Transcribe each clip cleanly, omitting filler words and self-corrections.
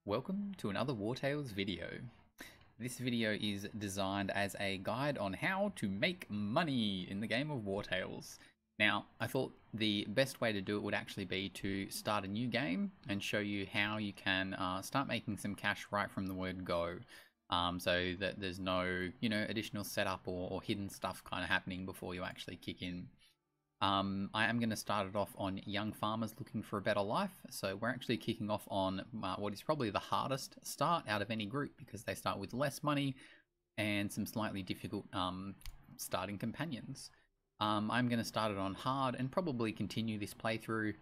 Welcome to another Wartales video. This video is designed as a guide on how to make money in the game of Wartales. Now, I thought the best way to do it would actually be to start a new game and show you how you can start making some cash right from the word go. So that there's no, additional setup or hidden stuff kind of happening before you actually kick in. I am going to start it off on young farmers looking for a better life. So we're actually kicking off on what is probably the hardest start out of any group, because they start with less money and some slightly difficult starting companions. I'm going to start it on hard and probably continue this playthrough,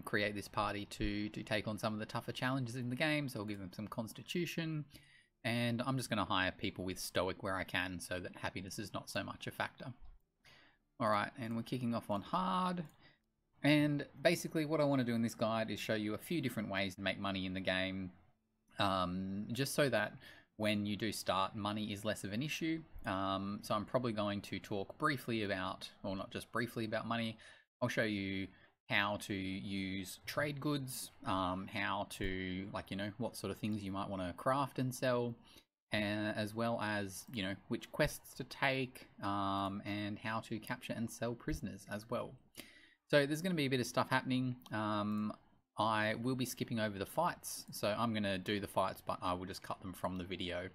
create this party to take on some of the tougher challenges in the game. So I'll give them some constitution, and I'm just going to hire people with stoic where I can so that happiness is not so much a factor. Alright, and we're kicking off on hard, and basically what I want to do in this guide is show you a few different ways to make money in the game, just so that when you do start, money is less of an issue. So I'm probably going to talk briefly about, or not just briefly about money. I'll show you how to use trade goods, how to, what sort of things you might want to craft and sell, as well as, which quests to take, and how to capture and sell prisoners as well. So there's going to be a bit of stuff happening. I will be skipping over the fights, so I'm going to do the fights, but I will just cut them from the video.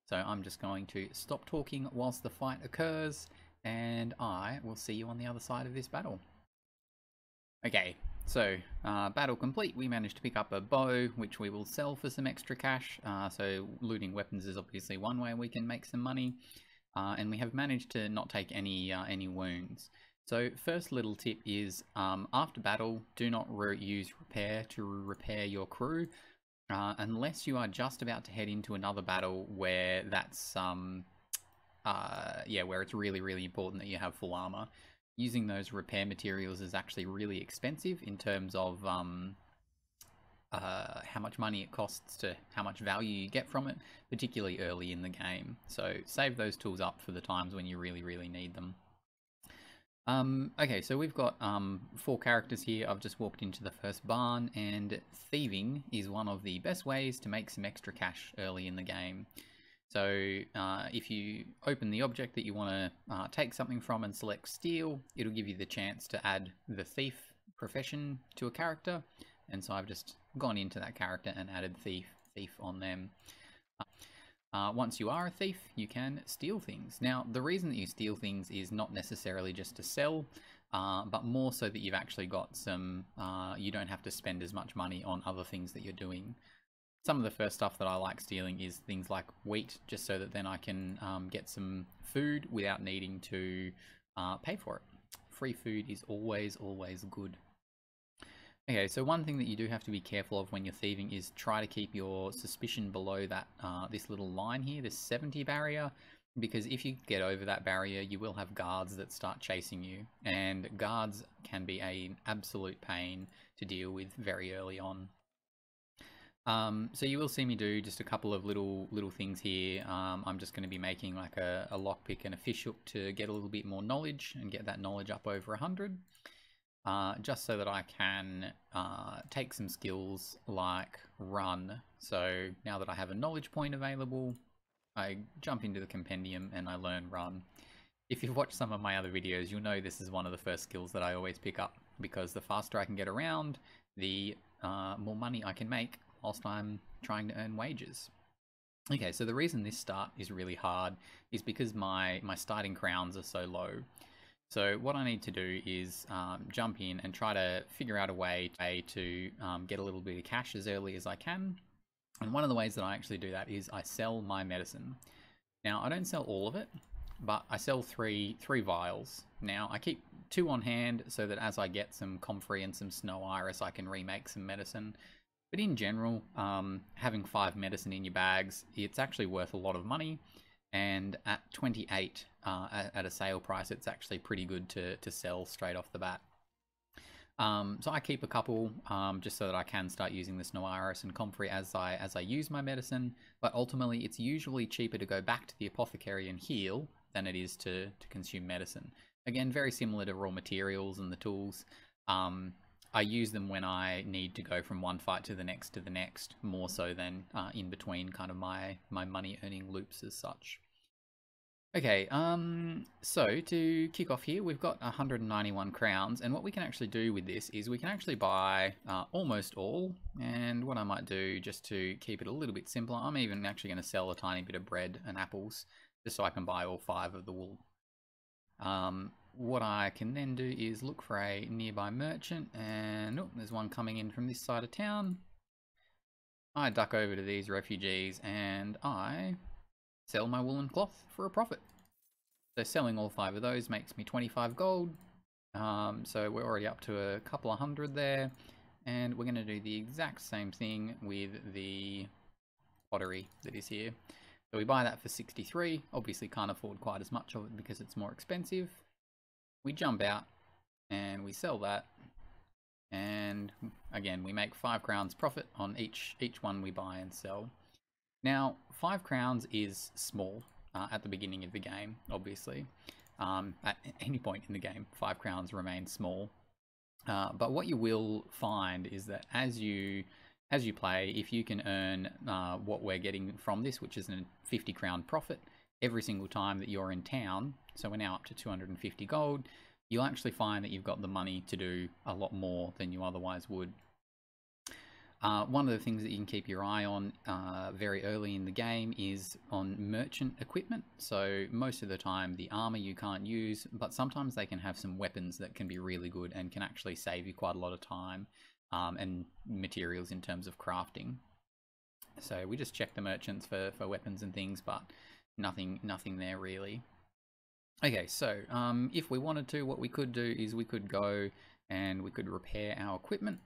So I'm just going to stop talking whilst the fight occurs, and I will see you on the other side of this battle. Okay, so battle complete. We managed to pick up a bow, which we will sell for some extra cash. So looting weapons is obviously one way we can make some money. And we have managed to not take any wounds. So first little tip is, after battle, do not use repair to repair your crew, unless you are just about to head into another battle where that's where it's really important that you have full armor. Using those repair materials is actually really expensive in terms of how much money it costs to how much value you get from it, particularly early in the game. So save those tools up for the times when you really need them. Okay, so we've got 4 characters here. I've just walked into the first barn, and thieving is one of the best ways to make some extra cash early in the game. So if you open the object that you want to take something from and select steal, it'll give you the chance to add the thief profession to a character. And so I've just gone into that character and added thief on them. Once you are a thief, you can steal things. Now, the reason that you steal things is not necessarily just to sell, but more so that you've actually got some, you don't have to spend as much money on other things that you're doing. Some of the first stuff that I like stealing is things like wheat, just so that then I can get some food without needing to pay for it. Free food is always good. Okay, so one thing that you do have to be careful of when you're thieving is try to keep your suspicion below that this little line here, this 70 barrier, because if you get over that barrier, you will have guards that start chasing you, and guards can be an absolute pain to deal with very early on. So you will see me do just a couple of little things here. I'm just going to be making like a lockpick and a fish hook to get a little bit more knowledge and get that knowledge up over 100. Just so that I can take some skills like run. So now that I have a knowledge point available, I jump into the compendium and I learn run. If you've watched some of my other videos, you'll know this is one of the first skills that I always pick up, because the faster I can get around, the more money I can make whilst I'm trying to earn wages. Okay, so the reason this start is really hard is because my starting crowns are so low. So what I need to do is jump in and try to figure out a way to get a little bit of cash as early as I can. And one of the ways that I actually do that is I sell my medicine. Now, I don't sell all of it, but I sell three vials. Now, I keep 2 on hand so that as I get some comfrey and some snow iris, I can remake some medicine. But in general, having 5 medicine in your bags, it's actually worth a lot of money. And at 28 at a sale price, it's actually pretty good to sell straight off the bat. So I keep a couple just so that I can start using the snow iris and comfrey as I use my medicine. But ultimately, it's usually cheaper to go back to the apothecary and heal than it is to consume medicine. Again, very similar to raw materials and the tools. I use them when I need to go from one fight to the next, more so than in between kind of my money earning loops as such. Okay, so to kick off here, we've got 191 crowns, and what we can actually do with this is we can actually buy almost all, and what I might do just to keep it a little bit simpler, I'm even actually going to sell a tiny bit of bread and apples, just so I can buy all 5 of the wool. What I can then do is look for a nearby merchant, and oh, there's one coming in from this side of town. I duck over to these refugees, and I sell my woolen cloth for a profit. So selling all 5 of those makes me 25 gold. So we're already up to a couple of hundred there. And we're going to do the exact same thing with the pottery that is here. So we buy that for 63. Obviously can't afford quite as much of it because it's more expensive. We jump out and we sell that. And again, we make 5 crowns profit on each one we buy and sell. Now, 5 crowns is small at the beginning of the game, obviously. At any point in the game, 5 crowns remain small. But what you will find is that as you play, if you can earn what we're getting from this, which is a 50 crown profit, every single time that you're in town, so we're now up to 250 gold, you'll actually find that you've got the money to do a lot more than you otherwise would. One of the things that you can keep your eye on very early in the game is on merchant equipment. So most of the time the armor you can't use, but sometimes they can have some weapons that can be really good and can actually save you quite a lot of time and materials in terms of crafting. So we just check the merchants for weapons and things, but nothing there really. Okay, so if we wanted to, what we could do is we could go and we could repair our equipment.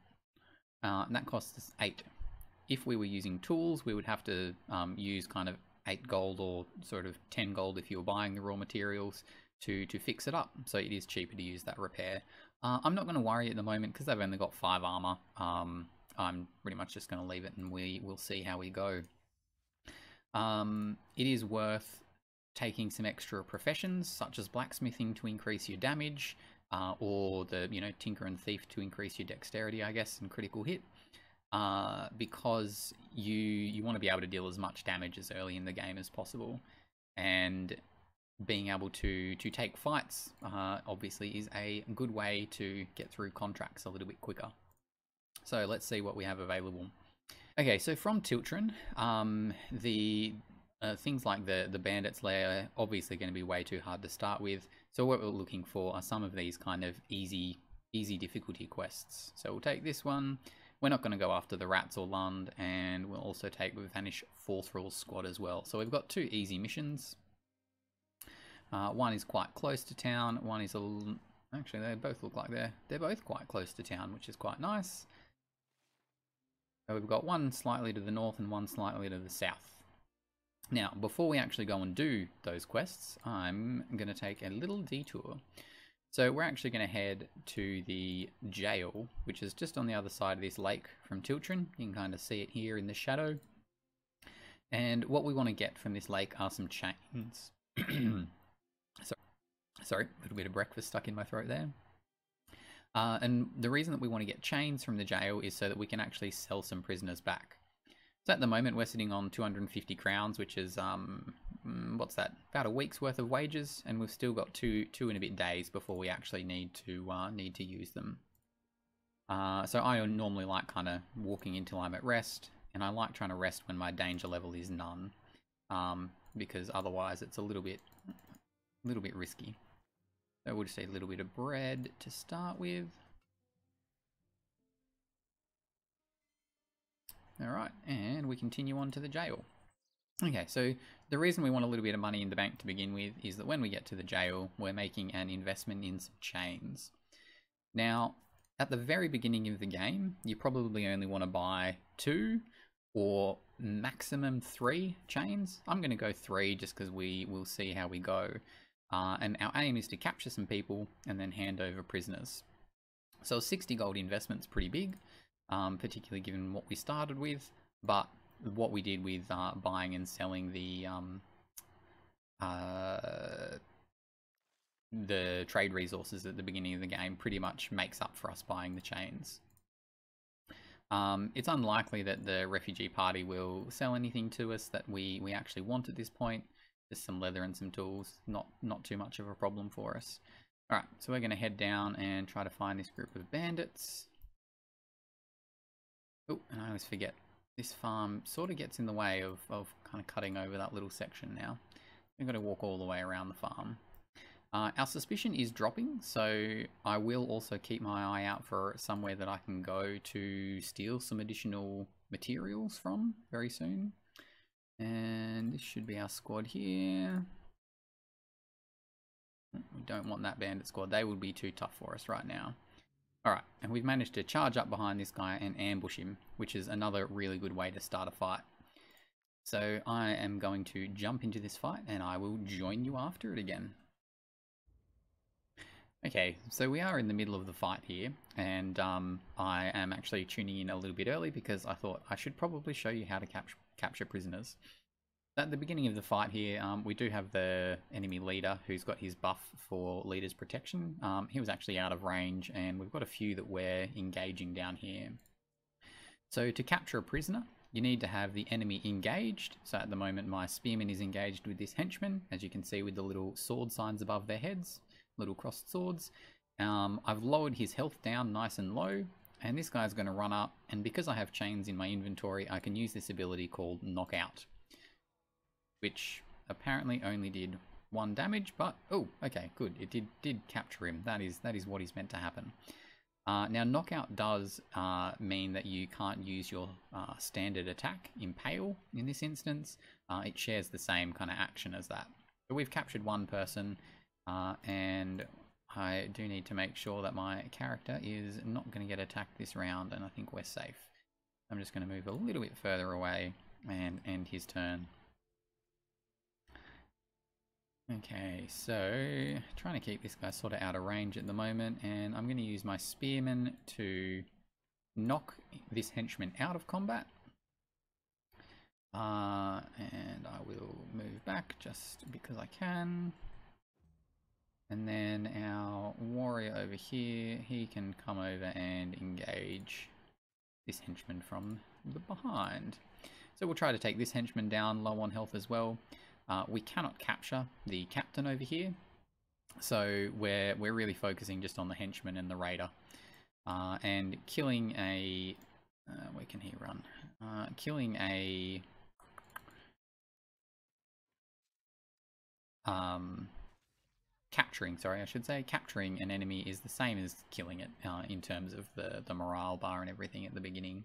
And that costs us 8. If we were using tools, we would have to use kind of 8 gold or sort of 10 gold if you were buying the raw materials to fix it up. So it is cheaper to use that repair. I'm not going to worry at the moment because they've only got 5 armor. I'm pretty much just going to leave it and we'll see how we go. It is worth taking some extra professions such as blacksmithing to increase your damage. Or the tinker and thief to increase your dexterity, I guess, and critical hit, because you want to be able to deal as much damage as early in the game as possible, and being able to take fights obviously is a good way to get through contracts a little bit quicker. So let's see what we have available. Okay, so from Tiltron, the things like the Bandits layer are obviously going to be way too hard to start with. So what we're looking for are some of these kind of easy difficulty quests. So we'll take this one. We're not going to go after the Rats or Lund, and we'll also take the Vanish Forthrall squad as well. So we've got 2 easy missions. One is quite close to town. One is a little... Actually, they both look like they're both quite close to town, which is quite nice. So we've got one slightly to the north and one slightly to the south. Now, before we actually go and do those quests, I'm going to take a little detour. So we're actually going to head to the jail, which is just on the other side of this lake from Tiltron. You can kind of see it here in the shadow. And what we want to get from this lake are some chains. Sorry, a little bit of breakfast stuck in my throat there. And the reason that we want to get chains from the jail is so that we can actually sell some prisoners back. So at the moment we're sitting on 250 crowns, which is what's that? About a week's worth of wages, and we've still got two and a bit days before we actually need to use them. So I normally like kind of walking until I'm at rest, and I like trying to rest when my danger level is none, because otherwise it's a little bit risky. So we'll just say a little bit of bread to start with. Alright, and we continue on to the jail. Okay, so the reason we want a little bit of money in the bank to begin with is that when we get to the jail, we're making an investment in some chains. Now, at the very beginning of the game, you probably only want to buy 2 or maximum 3 chains. I'm going to go 3 just because we will see how we go. And our aim is to capture some people and then hand over prisoners. So a 60 gold investment's pretty big. Particularly given what we started with, but what we did with buying and selling the the trade resources at the beginning of the game pretty much makes up for us buying the chains. It's unlikely that the refugee party will sell anything to us that we actually want at this point. Just some leather and some tools, not too much of a problem for us. Alright, so we're going to head down and try to find this group of bandits. Oh, and I always forget, this farm sort of gets in the way of kind of cutting over that little section now. We've got to walk all the way around the farm. Our suspicion is dropping, so I will also keep my eye out for somewhere that I can go to steal some additional materials from very soon. And this should be our squad here. We don't want that bandit squad. They would be too tough for us right now. Alright, and we've managed to charge up behind this guy and ambush him, which is another really good way to start a fight. So I am going to jump into this fight and I will join you after it again. Okay, so we are in the middle of the fight here, and I am actually tuning in a little bit early because I thought I should probably show you how to capture prisoners. At the beginning of the fight here, we do have the enemy leader who's got his buff for leader's protection. He was actually out of range, and we've got a few that we're engaging down here. So to capture a prisoner, you need to have the enemy engaged. So at the moment my spearman is engaged with this henchman, as you can see with the little sword signs above their heads. Little crossed swords. I've lowered his health down nice and low, and this guy's going to run up, and because I have chains in my inventory, I can use this ability called Knockout, which apparently only did 1 damage, but oh, okay, good. It did capture him. That is what is meant to happen. Now, Knockout does mean that you can't use your standard attack, Impale, in this instance. It shares the same kind of action as that. So we've captured 1 person. And I do need to make sure that my character is not going to get attacked this round, and I think we're safe. I'm just going to move a little bit further away and end his turn. Okay, so trying to keep this guy sort of out of range at the moment, and I'm going to use my spearman to knock this henchman out of combat. And I will move back just because I can. And then our warrior over here, he can come over and engage this henchman from the behind. So we'll try to take this henchman down low on health as well. We cannot capture the captain over here, so we're really focusing just on the henchman and the raider. And killing a... where can he run? Killing a... capturing an enemy is the same as killing it in terms of the morale bar and everything at the beginning.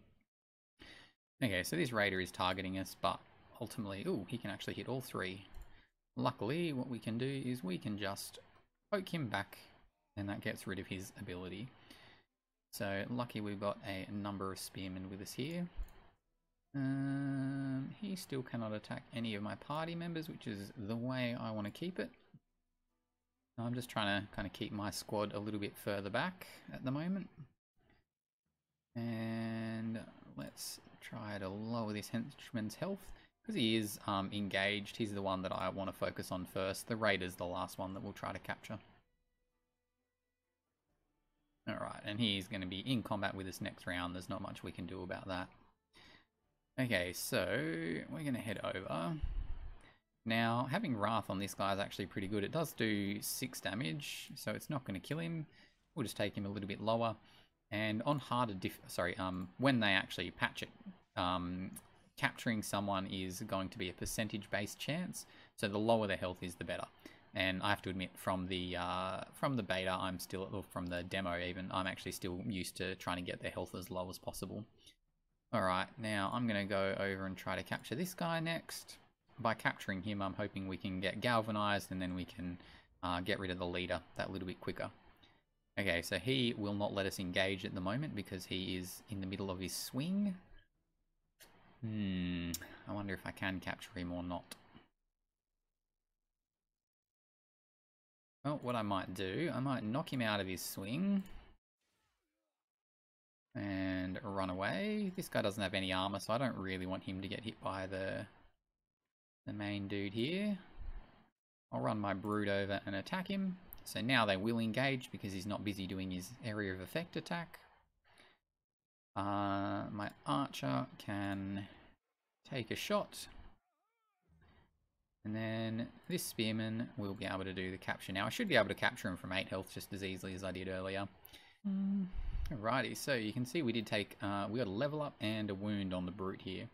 Okay, so this raider is targeting us, but ultimately, ooh, he can actually hit all 3. Luckily, what we can do is we can just poke him back, and that gets rid of his ability. So lucky we've got a number of spearmen with us here. He still cannot attack any of my party members, which is the way I want to keep it. I'm just trying to kind of keep my squad a little bit further back at the moment. And let's try to lower this henchman's health. Because he is engaged, he's the one that I want to focus on first. The raider's the last one that we'll try to capture. Alright, and he's going to be in combat with us next round. There's not much we can do about that. Okay, so we're going to head over. Now, having Wrath on this guy is actually pretty good. It does do 6 damage, so it's not going to kill him. We'll just take him a little bit lower. And on harder when they actually patch it, capturing someone is going to be a percentage-based chance. So the lower their health is, the better. And I have to admit, from the beta, I'm still, or from the demo even, I'm actually still used to trying to get their health as low as possible. Alright, now I'm going to go over and try to capture this guy next. By capturing him, I'm hoping we can get galvanized, and then we can get rid of the leader that little bit quicker. Okay, so he will not let us engage at the moment because he is in the middle of his swing. I wonder if I can capture him or not. Well, what I might do, I might knock him out of his swing and run away. This guy doesn't have any armor, so I don't really want him to get hit by the main dude here. I'll run my brood over and attack him, So now they will engage because he's not busy doing his area of effect attack. My archer can take a shot. And then this spearman will be able to do the capture. Now I should be able to capture him from 8 health just as easily as I did earlier. Alrighty, so you can see we did take, we got a level up and a wound on the brute here.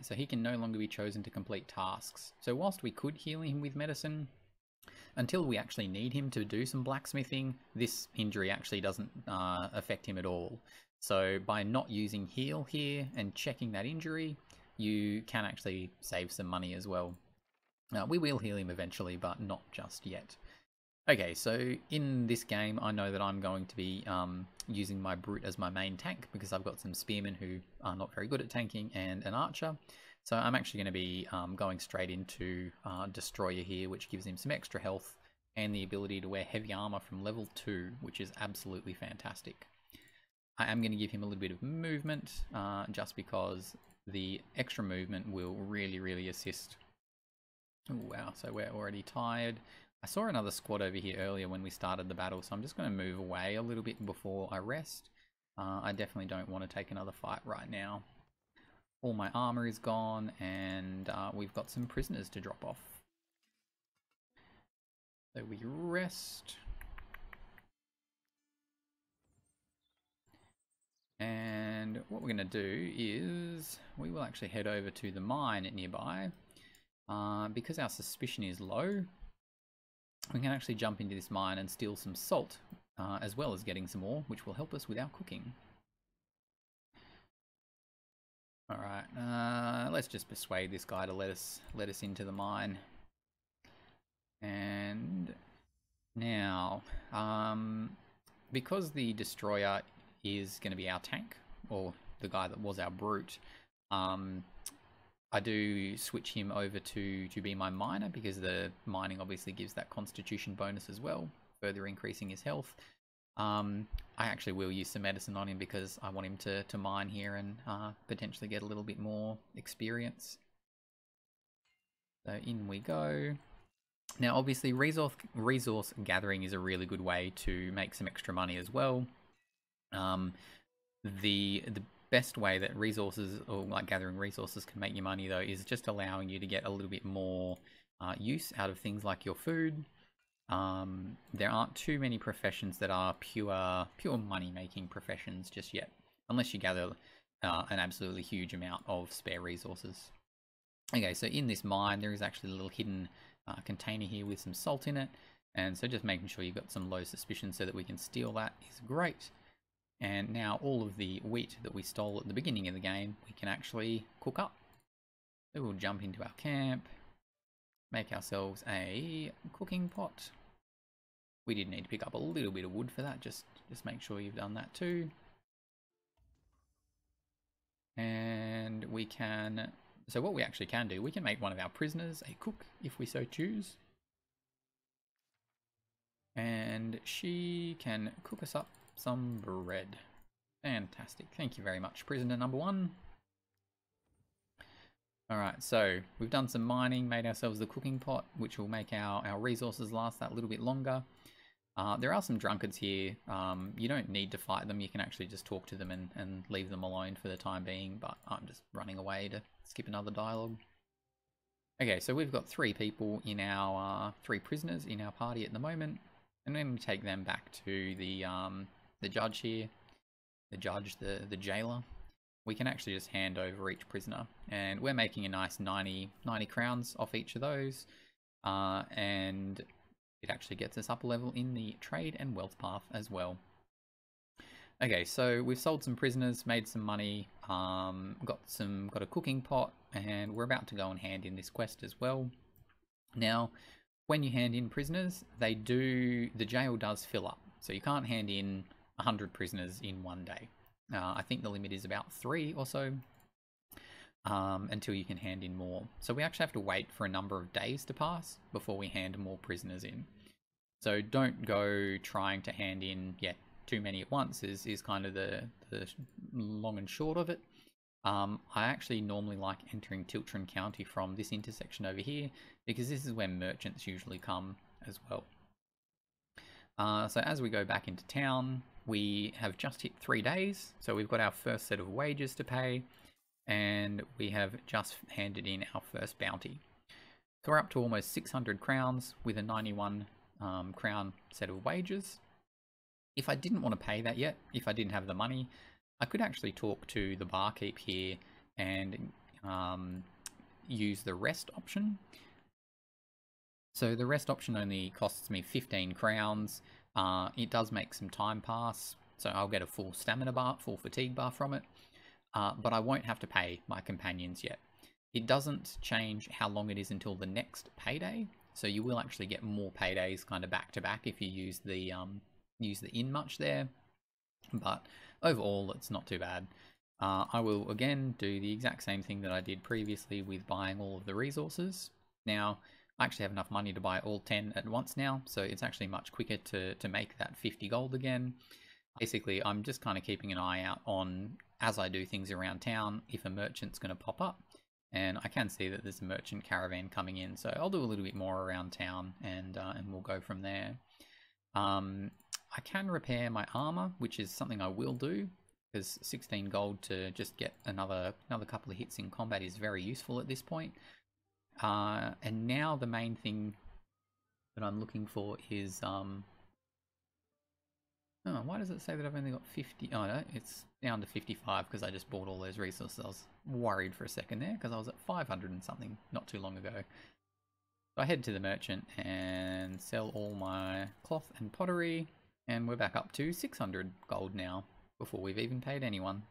So he can no longer be chosen to complete tasks. So whilst we could heal him with medicine, until we actually need him to do some blacksmithing, this injury actually doesn't affect him at all. So by not using heal here and checking that injury, you can actually save some money as well. We will heal him eventually, but not just yet. Okay, so in this game, I know that I'm going to be using my brute as my main tank because I've got some spearmen who are not very good at tanking and an archer. So I'm actually going to be going straight into Destroyer here, which gives him some extra health and the ability to wear heavy armor from level 2, which is absolutely fantastic. I am going to give him a little bit of movement just because the extra movement will really assist. Oh, wow, so we're already tired. I saw another squad over here earlier when we started the battle, so I'm just going to move away a little bit before I rest. I definitely don't want to take another fight right now. All my armor is gone, and we've got some prisoners to drop off. So we rest. And what we're going to do is we will actually head over to the mine nearby. Because our suspicion is low, we can actually jump into this mine and steal some salt, as well as getting some ore, which will help us with our cooking. Alright, let's just persuade this guy to let us into the mine. And now, because the destroyer is going to be our tank, or the guy that was our brute, I do switch him over to be my miner because the mining obviously gives that constitution bonus as well, further increasing his health. I actually will use some medicine on him because I want him to mine here and potentially get a little bit more experience. So in we go. Now obviously resource gathering is a really good way to make some extra money as well. The best way that resources, or like gathering resources, can make you money though is just allowing you to get a little bit more use out of things like your food. There aren't too many professions that are pure money making professions just yet, unless you gather an absolutely huge amount of spare resources. Okay, so in this mine there is actually a little hidden container here with some salt in it, and so just making sure you've got some low suspicion so that we can steal that is great. And now all of the wheat that we stole at the beginning of the game, we can actually cook up. So we'll jump into our camp, make ourselves a cooking pot. We did need to pick up a little bit of wood for that, just make sure you've done that too. And we can, so what we actually can do, we can make one of our prisoners a cook if we so choose. And she can cook us up some bread. Fantastic. Thank you very much, prisoner number 1. Alright, so we've done some mining, made ourselves the cooking pot, which will make our resources last that little bit longer. There are some drunkards here. You don't need to fight them. You can actually just talk to them and leave them alone for the time being, but I'm just running away to skip another dialogue. Okay, so we've got 3 people in our 3 prisoners in our party at the moment, and then we take them back to the judge here, the jailer. We can actually just hand over each prisoner, and we're making a nice 90 crowns off each of those, and it actually gets us up a level in the trade and wealth path as well. Okay, so we've sold some prisoners, made some money, got a cooking pot, and we're about to go and hand in this quest as well. Now, when you hand in prisoners, the jail does fill up, so you can't hand in 100 prisoners in one day. I think the limit is about 3 or so, until you can hand in more. So we actually have to wait for a number of days to pass before we hand more prisoners in. So don't go trying to hand in too many at once is kind of the long and short of it. I actually normally like entering Tiltron County from this intersection over here, because this is where merchants usually come as well. So as we go back into town, we have just hit 3 days. So we've got our first set of wages to pay, and we have just handed in our first bounty. So we're up to almost 600 crowns with a 91 crown set of wages. If I didn't want to pay that yet, if I didn't have the money, I could actually talk to the barkeep here and use the rest option. So the rest option only costs me 15 crowns. It does make some time pass, so I'll get a full stamina bar, full fatigue bar from it, but I won't have to pay my companions yet. It doesn't change how long it is until the next payday, so you will actually get more paydays kind of back to back if you use the in much there, but overall it's not too bad. I will again do the exact same thing that I did previously with buying all of the resources. Now I actually have enough money to buy all 10 at once now, so it's actually much quicker to make that 50 gold again. Basically, I'm just kind of keeping an eye out on, as I do things around town, if a merchant's going to pop up. And I can see that there's a merchant caravan coming in, so I'll do a little bit more around town, and we'll go from there. I can repair my armor, which is something I will do, because 16 gold to just get another couple of hits in combat is very useful at this point. And now the main thing that I'm looking for is, oh, why does it say that I've only got 50? Oh no, it's down to 55 because I just bought all those resources. I was worried for a second there because I was at 500 and something not too long ago. So I head to the merchant and sell all my cloth and pottery, and we're back up to 600 gold now before we've even paid anyone.